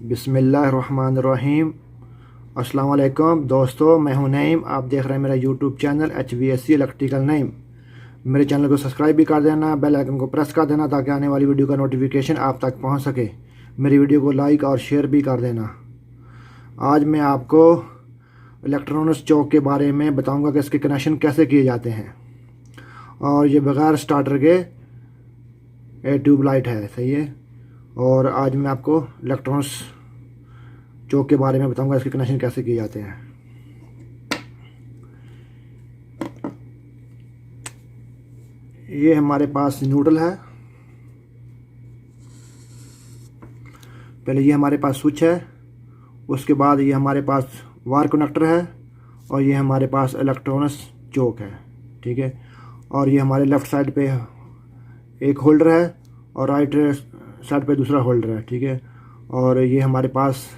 बिस्मिल्लाहिर्रहमानिर्रहीम। अस्सलाम वालेकुम दोस्तों, मैं हूं नईम। आप देख रहे हैं मेरा YouTube channel HVAC electrical Naeem. मेरे चैनल को सब्सक्राइब भी कर देना, बेल आइकन को प्रेस कर देना ताकि आने वाली वीडियो का नोटिफिकेशन आप तक पहुंच सके। मेरी वीडियो को लाइक और शेयर भी कर देना। आज मैं आपको इलेक्ट्रॉनिक्स चौक के बारे में बताऊँगा कि इसके कनेक्शन कैसे किए जाते हैं। और ये बगैर स्टार्टर के ट्यूबलाइट है, सही है। और आज मैं आपको इलेक्ट्रॉनिक्स चौक के बारे में बताऊंगा, इसके कनेक्शन कैसे किए जाते हैं। ये हमारे पास न्यूट्रल है। पहले ये हमारे पास स्विच है, उसके बाद ये हमारे पास वायर कनेक्टर है, और ये हमारे पास इलेक्ट्रॉनिक्स चौक है, ठीक है। और ये हमारे लेफ़्ट साइड पे एक होल्डर है और राइट साइड पे दूसरा होल्डर है, ठीक है। और ये हमारे पास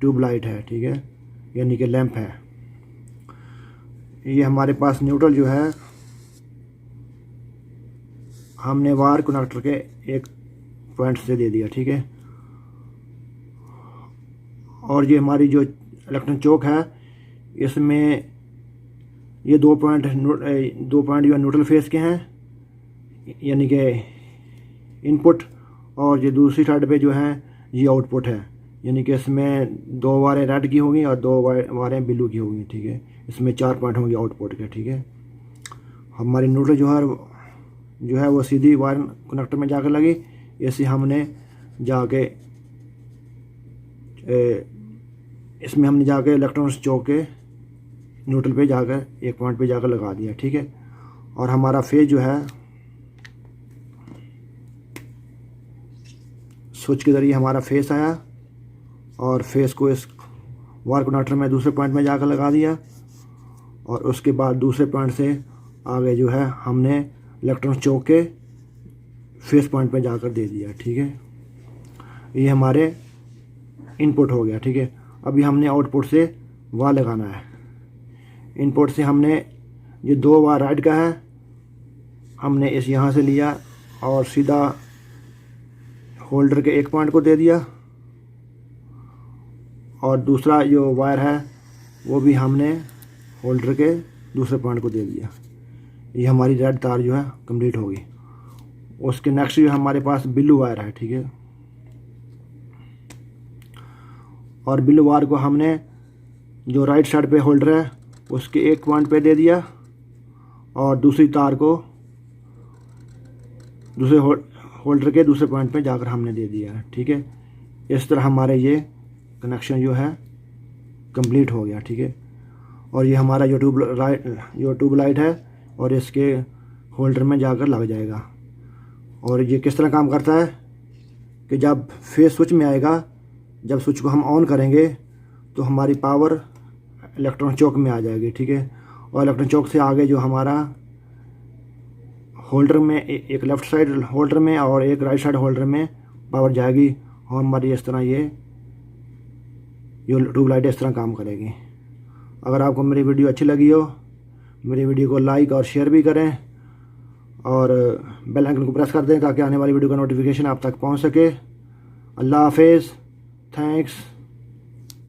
ट्यूबलाइट है, ठीक है, यानी कि लैंप है। ये हमारे पास न्यूट्रल जो है हमने वायर कनेक्टर के एक पॉइंट से दे दिया, ठीक है। और ये हमारी जो इलेक्ट्रॉनिक चौक है, इसमें ये दो पॉइंट जो है न्यूट्रल फेस के हैं, यानी कि इनपुट। और ये दूसरी साइड पे जो है ये आउटपुट है, यानी कि इसमें दो वारें रेड की होंगी और दो वारें ब्लू की होंगी, ठीक है। इसमें 4 पॉइंट होंगे आउटपुट के, ठीक है। हमारी न्यूट्रल जो है वो सीधी वायर कनेक्टर में जाकर लगी। ऐसे हमने जाके इसमें हमने जाके इलेक्ट्रॉनिक्स चौक के न्यूट्रल पे जाकर एक पॉइंट पे जाकर लगा दिया, ठीक है। और हमारा फेज जो है स्विच के ज़रिए हमारा फेस आया, और फेस को इस वायर कनेक्टर में दूसरे पॉइंट में जाकर लगा दिया। और उसके बाद दूसरे पॉइंट से आगे जो है हमने इलेक्ट्रॉनिक्स चौक के फेस पॉइंट पे जाकर दे दिया, ठीक है। ये हमारे इनपुट हो गया, ठीक है। अभी हमने आउटपुट से वायर लगाना है। इनपुट से हमने ये 2 वायर राइट का है, हमने इस यहाँ से लिया और सीधा होल्डर के एक पॉइंट को दे दिया। और दूसरा जो वायर है वो भी हमने होल्डर के दूसरे पॉइंट को दे दिया। ये हमारी रेड तार जो है कंप्लीट होगी। उसके नेक्स्ट जो हमारे पास ब्लू वायर है, ठीक है। और ब्लू वायर को हमने जो राइट साइड पे होल्डर है उसके एक पॉइंट पे दे दिया, और दूसरी तार को दूसरे होल्डर के दूसरे पॉइंट पे जाकर हमने दे दिया है, ठीक है। इस तरह हमारे ये कनेक्शन जो है कंप्लीट हो गया, ठीक है। और ये हमारा जो ट्यूबलाइट है और इसके होल्डर में जाकर लग जाएगा। और ये किस तरह काम करता है कि जब फेस स्विच में आएगा, जब स्विच को हम ऑन करेंगे तो हमारी पावर इलेक्ट्रॉनिक चौक में आ जाएगी, ठीक है। और इलेक्ट्रॉनिक चौक से आगे जो हमारा होल्डर में एक लेफ़्ट साइड होल्डर में और एक राइट साइड होल्डर में पावर जाएगी, और हमारी इस तरह ये ट्यूबलाइट इस तरह काम करेगी। अगर आपको मेरी वीडियो अच्छी लगी हो, मेरी वीडियो को लाइक और शेयर भी करें, और बेल आइकन को प्रेस कर दें ताकि आने वाली वीडियो का नोटिफिकेशन आप तक पहुंच सके। अल्लाह हाफिज़, थैंक्स।